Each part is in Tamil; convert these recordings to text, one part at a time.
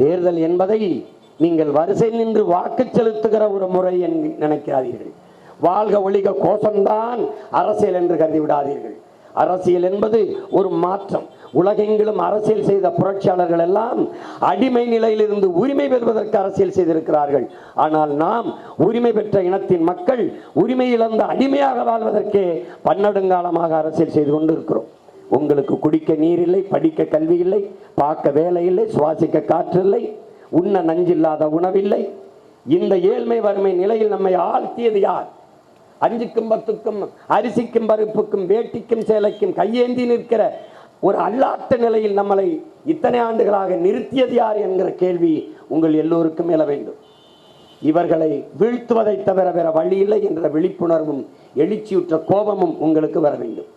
தேர்தல் என்பதை நீங்கள் வரிசை நின்று வாக்கு செலுத்துகிற ஒரு முறை நினைக்காதீர்கள். வாழ்க ஒழிக கோஷம்தான் அரசியல் என்று கருதி விடாதீர்கள். அரசியல் என்பது ஒரு மாற்றம். உலகெங்கிலும் அரசியல் செய்த புரட்சியாளர்கள் எல்லாம் அடிமை நிலையிலிருந்து உரிமை பெறுவதற்கு அரசியல் செய்திருக்கிறார்கள். ஆனால் நாம் உரிமை பெற்ற இனத்தின் மக்கள் உரிமை இழந்த அடிமையாக வாழ்வதற்கே பன்னெடுங்காலமாக அரசியல் செய்து கொண்டிருக்கிறோம். உங்களுக்கு குடிக்க நீர் இல்லை, படிக்க கல்வி இல்லை, பார்க்க வேலை இல்லை, சுவாசிக்க காற்று இல்லை, உண்ண நஞ்சில்லாத உணவில்லை. இந்த ஏழ்மை வறுமை நிலையில் நம்மை ஆழ்த்தியது யார்? 5க்கும் 10க்கும் அரிசிக்கும் பருப்புக்கும் வேட்டிக்கும் சேலைக்கும் கையேந்தி நிற்கிற ஒரு அல்லாட்ட நிலையில் நம்மளை இத்தனை ஆண்டுகளாக நிறுத்தியது யார் என்கிற கேள்வி உங்கள் எல்லோருக்கும் எழ வேண்டும். இவர்களை வீழ்த்துவதை தவிர வேற வழி இல்லை என்ற விழிப்புணர்வும் எழுச்சியுற்ற கோபமும் உங்களுக்கு வர வேண்டும்.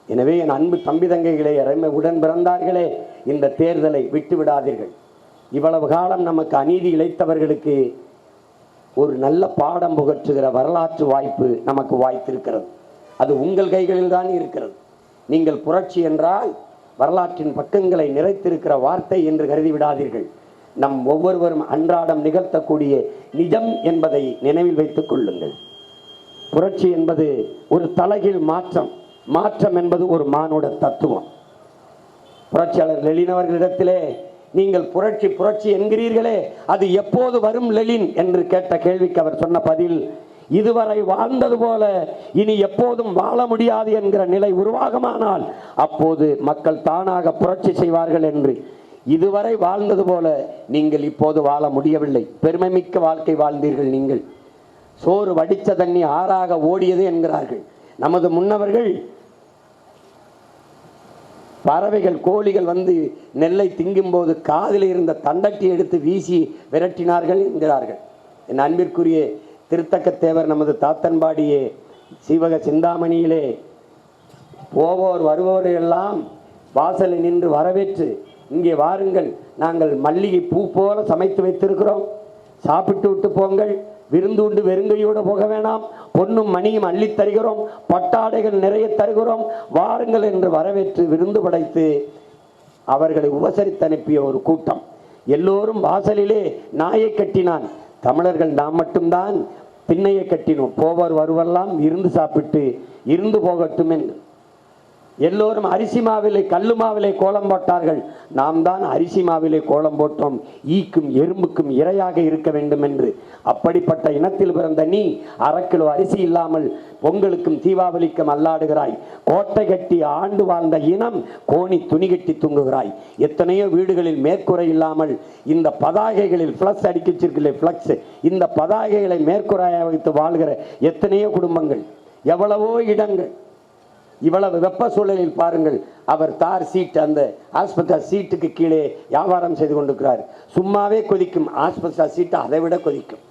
எனவே என் அன்பு தம்பி தங்கைகளே, உடன் பிறந்தார்களே, இந்த தேர்தலை விட்டு விடாதீர்கள். இவ்வளவு காலம் நமக்கு அநீதி இழைத்தவர்களுக்கு ஒரு நல்ல பாடம் புகற்றுகிற வரலாற்று வாய்ப்பு நமக்கு வாய்த்திருக்கிறது. அது உங்கள் கைகளில் தான் இருக்கிறது. நீங்கள் புரட்சி என்றால் வரலாற்றின் பக்கங்களை நிறைத்திருக்கிற வார்த்தை என்று கருதி விடாதீர்கள். நம் ஒவ்வொருவரும் அன்றாடம் நிகழ்த்தக்கூடிய நிஜம் என்பதை நினைவில் வைத்துக் கொள்ளுங்கள். புரட்சி என்பது ஒரு தலைகீழ் மாற்றம். மாற்றம் என்பது ஒரு மானுட தத்துவம். புரட்சியாளர் லெனின் அவர்களிடத்திலே நீங்கள் புரட்சி புரட்சி என்கிறீர்களே, அது எப்போது வரும் லெனின் என்று கேட்ட கேள்விக்கு அவர் சொன்ன பதில், இதுவரை வாழ்ந்தது போல இனி எப்போதும் வாழ முடியாது என்கிற நிலை உருவாகுமானால் அப்போது மக்கள் தானாக புரட்சி செய்வார்கள் என்று. இதுவரை வாழ்ந்தது போல நீங்கள் இப்போது வாழ முடியவில்லை. பெருமைமிக்க வாழ்க்கை வாழ்ந்தீர்கள். நீங்கள் சோறு வடித்த தண்ணி ஆறாக ஓடியது என்கிறார்கள். நமது முன்னவர்கள் பறவைகள் கோழிகள் வந்து நெல்லை திங்கும்போது காதில் இருந்த தண்டட்டி எடுத்து வீசி விரட்டினார்கள் என்கிறார்கள். என் அன்பிற்குரிய திருத்தக்கத்தேவர் நமது தாத்தன்பாடியே சீவக சிந்தாமணியிலே போவோர் வருவோர் எல்லாம் வாசலில் நின்று வரவேற்று, இங்கே வாருங்கள், நாங்கள் மல்லிகை பூ போல சமைத்து வைத்திருக்கிறோம், சாப்பிட்டு விட்டு போங்கள், விருந்து உண்டு வெறுங்கையோடு போக வேணாம், பொன்னும் மணியும் அள்ளி தருகிறோம், பட்டாடைகள் நிறைய தருகிறோம், வாருங்கள் என்று வரவேற்று விருந்து படைத்து அவர்களை உபசரித்து அனுப்பிய ஒரு கூட்டம். எல்லோரும் வாசலிலே நாயை கட்டினான். தமிழர்கள் நாம் மட்டும்தான் பின்னையை கட்டினோம். போவர் வருவெல்லாம் இருந்து சாப்பிட்டு இருந்து போகட்டும் என்று. எல்லோரும் அரிசி மாவிலை கல்லு மாவிலை கோலம் போட்டார்கள். நாம் தான் அரிசி மாவிலை கோலம் போட்டோம், ஈக்கும் எறும்புக்கும் இரையாக இருக்க வேண்டும் என்று. அப்படிப்பட்ட இனத்தில் பிறந்த நீ 1/2 கிலோ அரிசி இல்லாமல் பொங்கலுக்கும் தீபாவளிக்கும் அல்லாடுகிறாய். கோட்டை கட்டி ஆண்டு வாழ்ந்த இனம் கோணி துணி கட்டி தூங்குகிறாய். எத்தனையோ வீடுகளில் மேற்கூரை இல்லாமல் இந்த பதாகைகளில் ஃப்ளக்ஸ் அடிக்கிச்சிருக்கல ஃப்ளக்ஸ், இந்த பதாகைகளை மேற்கூரையாக வைத்து வாழ்கிற எத்தனையோ குடும்பங்கள், எவ்வளவோ இடங்கள். இவ்வளவு வெப்ப சூழலில் பாருங்கள், அவர் தார் சீட், அந்த ஆஸ்பத்திரி சீட்டுக்கு கீழே வியாபாரம் செய்து கொண்டிருக்கிறார். சும்மாவே கொதிக்கும், ஆஸ்பத்திரி சீட்டு அதை விட கொதிக்கும்.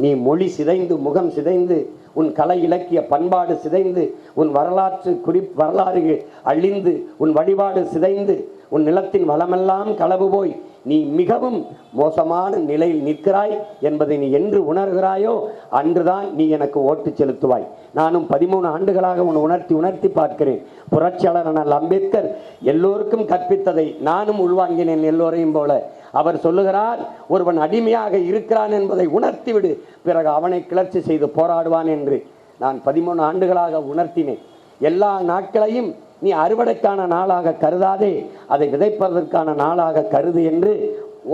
நீ மொழி சிதைந்து, முகம் சிதைந்து, உன் கலை இலக்கிய பண்பாடு சிதைந்து, உன் வரலாறு அழிந்து, உன் வழிபாடு சிதைந்து, உன் நிலத்தின் வளமெல்லாம் களவு போய் நீ மிகவும் மோசமான நிலையில் நிற்கிறாய் என்பதை நீ என்று உணர்கிறாயோ அன்றுதான் நீ எனக்கு ஓட்டு செலுத்துவாய். நானும் 13 ஆண்டுகளாக உன்னை உணர்த்தி பார்க்கிறேன். புரட்சியாளர் அண்ணல் அம்பேத்கர் எல்லோருக்கும் கற்பித்ததை நானும் உள்வாங்கினேன் எல்லோரையும் போல. அவர் சொல்லுகிறார், ஒருவன் அடிமையாக இருக்கிறான் என்பதை உணர்த்திவிடு, பிறகு அவனை கிளர்ச்சி செய்து போராடுவான் என்று. நான் 13 ஆண்டுகளாக உணர்த்தினேன். எல்லா நாட்களையும் நீ அறுவடைக்கான நாளாக கருதாதே, அதை விதைப்பதற்கான நாளாக கருது என்று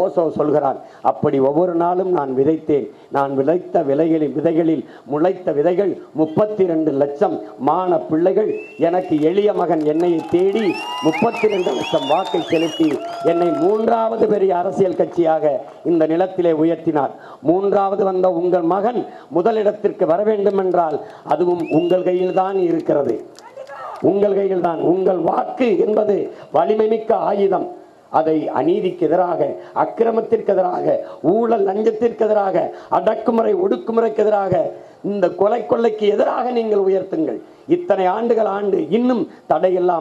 ஓசோ சொல்கிறான். அப்படி ஒவ்வொரு நாளும் நான் விதைத்தேன். நான் விதைத்த விதைகளில் முளைத்த விதைகள் 32 லட்சம் மான பிள்ளைகள். எனக்கு எளிய மகன் என்னையை தேடி 32 லட்சம் வாக்கை செலுத்தி என்னை 3வது பெரிய அரசியல் கட்சியாக இந்த நிலத்திலே உயர்த்தினார். 3வது வந்த உங்கள் மகன் முதலிடத்திற்கு வர வேண்டும் என்றால் அதுவும் உங்கள் கையில் தான் இருக்கிறது. உங்கள் கையில் தான். உங்கள் வாக்கு என்பது வலிமை மிக்க ஆயுதம். அதை அநீதிக்கு எதிராக, அக்கிரமத்திற்கு எதிராக, ஊழல் லஞ்சத்திற்கு எதிராக, அடக்குமுறை ஒடுக்குமுறைக்கு எதிராக, இந்த கொள்ளைக்கு எதிராக நீங்கள் உயர்த்துங்கள். இத்தனை ஆண்டுகள் ஆண்டு இன்னும் தடையில்லா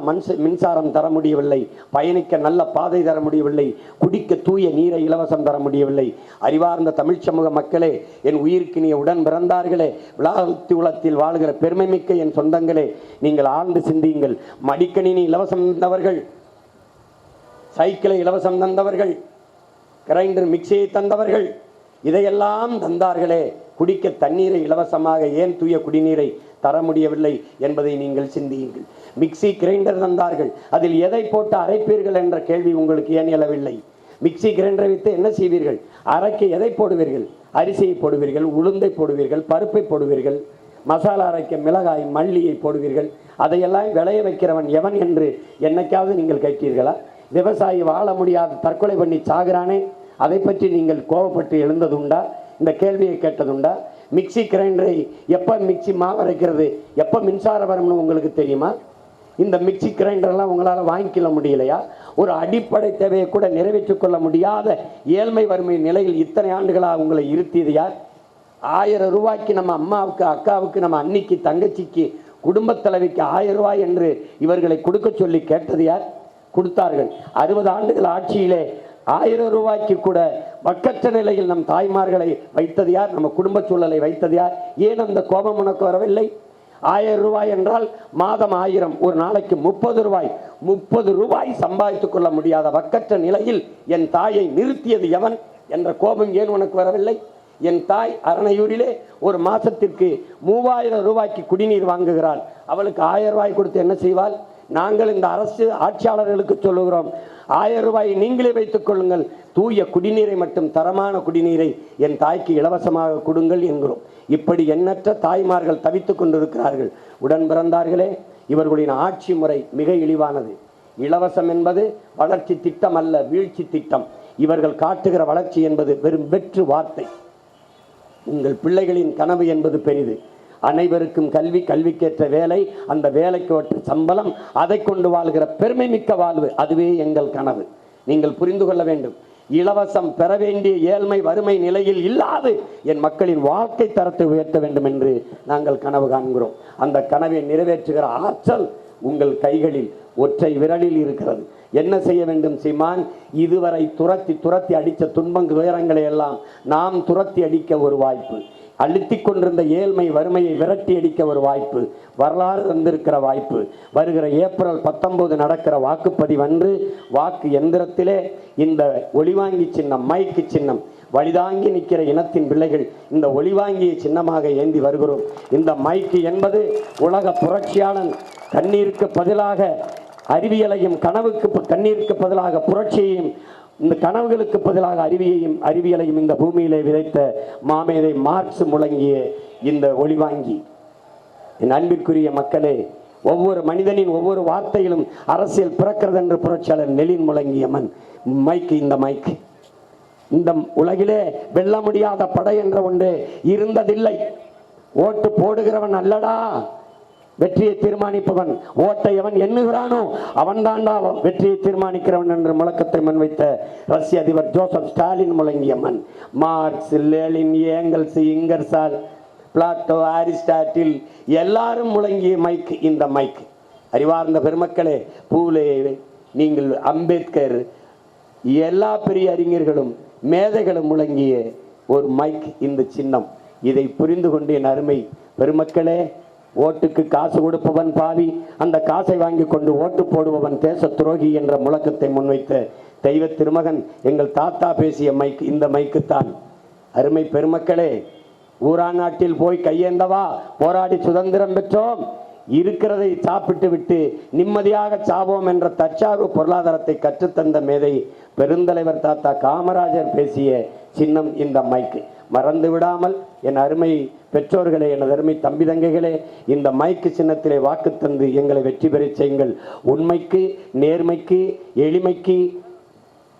மின்சாரம் தர முடியவில்லை, பயணிக்க நல்ல பாதை தர முடியவில்லை, குடிக்க தூய நீரை இலவசம் தர முடியவில்லை. அறிவார்ந்த தமிழ் சமூக மக்களே, என் உயிருக்கு நீ உடன் பிறந்தார்களே, விளாத்தியுலத்தில் வாழ்கிற பெருமை மிக்க என் சொந்தங்களே, நீங்கள் ஆழ்ந்து சிந்தியுங்கள். மடிக்கணினி இலவசம் தந்தவர்கள், சைக்கிளை இலவசம் தந்தவர்கள், கிரைண்டர் மிக்சியை தந்தவர்கள். இதையெல்லாம் தந்தார்களே, குடிக்க தண்ணீரை இலவசமாக ஏன் தூய குடிநீரை தர முடியவில்லை என்பதை நீங்கள் சிந்தியுங்கள். மிக்சி கிரைண்டர் தந்தார்கள், அதில் எதை போட்டு அரைப்பீர்கள் என்ற கேள்வி உங்களுக்கு ஏன் எழவில்லை? மிக்சி கிரைண்டரை வைத்து என்ன செய்வீர்கள்? அரைக்க எதை போடுவீர்கள்? அரிசியை போடுவீர்கள், உளுந்தை போடுவீர்கள், பருப்பை போடுவீர்கள், மசாலா அரைக்க மிளகாய் மல்லியை போடுவீர்கள். அதையெல்லாம் விளைய வைக்கிறவன் எவன் என்று என்னைக்காவது நீங்கள் கேட்டீர்களா? விவசாயி வாழ முடியாத தற்கொலை பண்ணி சாகிறானே, அதை பற்றி நீங்கள் கோபப்பட்டு எழுந்ததுண்டா? இந்த கேள்வியை கேட்டதுண்டா? மிக்சி கிரைண்டரை எப்போ மிக்சி மாவரைக்கிறது, எப்போ மின்சாரம் வரும்னு உங்களுக்கு தெரியுமா? இந்த மிக்சி கிரைண்டர்லாம் உங்களால் வாங்கிக்கொள்ள முடியலையா? ஒரு அடிப்படை தேவையை கூட நிறைவேற்றிக் கொள்ள முடியாத ஏழ்மை வறுமை நிலையில் இத்தனை ஆண்டுகளாக உங்களை இருத்தியது யார்? 1000 ரூபாய்க்கு நம்ம அம்மாவுக்கு, அக்காவுக்கு, நம்ம அன்னிக்கு, தங்கச்சிக்கு, குடும்பத் தலைவிக்கு 1000 ரூபாய் என்று இவர்களை கொடுக்க சொல்லி கேட்டது யார்? கொடுத்தார்கள். 60 ஆண்டுகள் ஆட்சியிலே 1000 ரூபாய்க்கு கூட பக்கற்ற நிலையில் நம் தாய்மார்களை வைத்தது யார்? நம்ம குடும்ப சூழலை வைத்தது யார்? ஏன் அந்த கோபம் உனக்கு வரவில்லை? 1000 ரூபாய் என்றால் மாதம் 1000, ஒரு நாளைக்கு 30 ரூபாய். 30 ரூபாய் சம்பாதித்துக் கொள்ள முடியாத பக்கற்ற நிலையில் என் தாயை நிறுத்தியது எவன் என்ற கோபம் ஏன் உனக்கு வரவில்லை? என் தாய் அரணையூரிலே ஒரு மாசத்திற்கு 3000 ரூபாய்க்கு குடிநீர் வாங்குகிறாள். அவளுக்கு 1000 ரூபாய் கொடுத்து என்ன செய்வாள்? நாங்கள் இந்த அரசு ஆட்சியாளர்களுக்கு சொல்லுகிறோம், 1000 ரூபாயை நீங்களே வைத்துக் கொள்ளுங்கள், தூய குடிநீரை மட்டும், தரமான குடிநீரை என் தாய்க்கு இலவசமாக கொடுங்கள் என்கிறோம். இப்படி எண்ணற்ற தாய்மார்கள் தவித்துக் கொண்டிருக்கிறார்கள். உடன் பிறந்தார்களே, இவர்களின் ஆட்சி முறை மிக இழிவானது. இலவசம் என்பது வளர்ச்சி திட்டம் அல்ல, வீழ்ச்சி திட்டம். இவர்கள் காட்டுகிற வளர்ச்சி என்பது வெறும் வெற்று வார்த்தை. உங்கள் பிள்ளைகளின் கனவு என்பது பெரிது. அனைவருக்கும் கல்வி, கல்விக்கேற்ற வேலை, அந்த வேலைக்கு ஒற்ற சம்பளம், அதை கொண்டு வாழ்கிற பெருமை மிக்க வாழ்வு, அதுவே எங்கள் கனவு. நீங்கள் புரிந்து கொள்ள வேண்டும். இலவசம் பெற வேண்டிய ஏழ்மை வறுமை நிலையில் இல்லாது என் மக்களின் வாழ்க்கை தரத்தை உயர்த்த வேண்டும் என்று நாங்கள் கனவு காண்கிறோம். அந்த கனவை நிறைவேற்றுகிற ஆற்றல் உங்கள் கைகளில், ஒற்றை விரலில் இருக்கிறது. என்ன செய்ய வேண்டும் சீமான்? இதுவரை துரத்தி அடித்த துன்பம் துயரங்களை எல்லாம் நாம் துரத்தி அடிக்க ஒரு வாய்ப்பு, அழுத்திக் கொண்டிருந்த ஏழ்மை வறுமையை விரட்டி அடிக்க ஒரு வாய்ப்பு, வரலாறு தந்திருக்கிற வாய்ப்பு. வருகிற ஏப்ரல் 19 நடக்கிற வாக்குப்பதிவு அன்று வாக்கு எந்திரத்திலே இந்த ஒளிவாங்கி சின்னம், மைக்கு சின்னம், வழிதாங்கி நிற்கிற இனத்தின் பிள்ளைகள் இந்த ஒளிவாங்கிய சின்னமாக ஏந்தி வருகிறோம். இந்த மைக்கு என்பது உலக புரட்சியாளன் கண்ணீருக்கு பதிலாக அறிவியலையும், கனவுக்கு கண்ணீருக்கு பதிலாக புரட்சியையும், இந்த கனவுகளுக்கு பதிலாக அறிவியலையும் இந்த பூமியிலே விதைத்த மாமேதை மார்க்ஸ் முழங்கிய இந்த ஒளிவாங்கி. என் அன்பிற்குரிய மக்களே, ஒவ்வொரு மனிதனின் ஒவ்வொரு வார்த்தையிலும் அரசியல் பிறக்கிறது என்று புரட்சியாளர் லெனின் முழங்கிய மைக்கு. இந்த மைக்கு இந்த உலகிலே வெல்ல முடியாத படை என்ற ஒன்று இருந்ததில்லை. ஓட்டு போடுகிறவன் அல்லடா வெற்றியை தீர்மானிப்பவன், ஓட்டை எவன் எண்ணுகிறானோ அவன் தாண்டா வெற்றியை தீர்மானிக்கிறவன் என்று முழக்கத்தை முன்வைத்த ரஷ்ய அதிபர் ஜோசப் ஸ்டாலின் முழங்கிய Marx, Lenin, Engels, Ingersoll, Plato, Aristotle எல்லாரும் முழங்கிய மைக் இந்த மைக். அறிவார்ந்த பெருமக்களே, பூலே, நீங்கள் அம்பேத்கர், எல்லா பெரிய அறிஞர்களும் மேதைகளும் முழங்கிய ஒரு மைக் இந்த சின்னம். இதை புரிந்து கொண்டு என் அருமை பெருமக்களே, ஓட்டுக்கு காசு கொடுப்பவன் பாவி, அந்த காசை வாங்கி கொண்டு ஓட்டு போடுபவன் தேச துரோகி என்ற முழக்கத்தை முன்வைத்த தெய்வ திருமகன் எங்கள் தாத்தா பேசிய மைக் இந்த மைக்குத்தான். அருமை பெருமக்களே, ஊரா நாட்டில் போய் கையேந்தவா, போராடி சுதந்திரம் பெற்றோம், இருக்கிறதை சாப்பிட்டு விட்டு நிம்மதியாக சாவோம் என்ற தற்சார்பு பொருளாதாரத்தை கற்றுத்தந்த மேதை பெருந்தலைவர் தாத்தா காமராஜர் பேசிய சின்னம் இந்த மைக்கு. மறந்து விடாமல் என் அருமை பெற்றோர்களே, எனது அருமை தம்பி தங்கைகளே, இந்த மைக்கு சின்னத்திலே வாக்கு தந்து எங்களை வெற்றி பெற செய்யுங்கள். உண்மைக்கு, நேர்மைக்கு, எளிமைக்கு,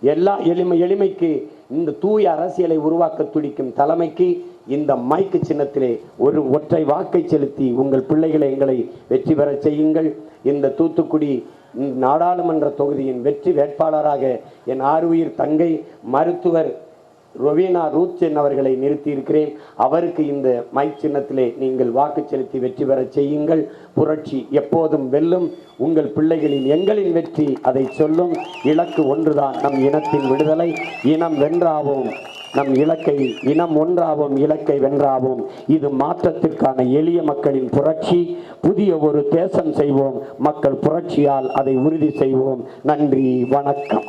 எல்லா எளிமைக்கு, இந்த தூய அரசியலை உருவாக்க துடிக்கும் தலைமைக்கு இந்த மைக்கு சின்னத்திலே ஒரு ஒற்றை வாக்கை செலுத்தி உங்கள் பிள்ளைகளை எங்களை வெற்றி பெற செய்யுங்கள். இந்த தூத்துக்குடி நாடாளுமன்ற தொகுதியின் வெற்றி வேட்பாளராக என் ஆருயிர் தங்கை மருத்துவர் ரொவீனா ரூத்சென் அவர்களை நிறுத்தி இருக்கிறேன். அவருக்கு இந்த மைக் சின்னத்திலே நீங்கள் வாக்கு செலுத்தி வெற்றி பெற செய்யுங்கள். புரட்சி எப்போதும் வெல்லும். உங்கள் பிள்ளைகளின் எங்களின் வெற்றி அதை சொல்லும். இலக்கு ஒன்றுதான், நம் இனத்தின் விடுதலை. இனம் வென்றாவோம், நம் இலக்கை, இனம் ஒன்றாவோம், இலக்கை வென்றாவோம். இது மாற்றத்திற்கான எளிய மக்களின் புரட்சி. புதிய ஒரு தேசம் செய்வோம், மக்கள் புரட்சியால் அதை உறுதி செய்வோம். நன்றி, வணக்கம்.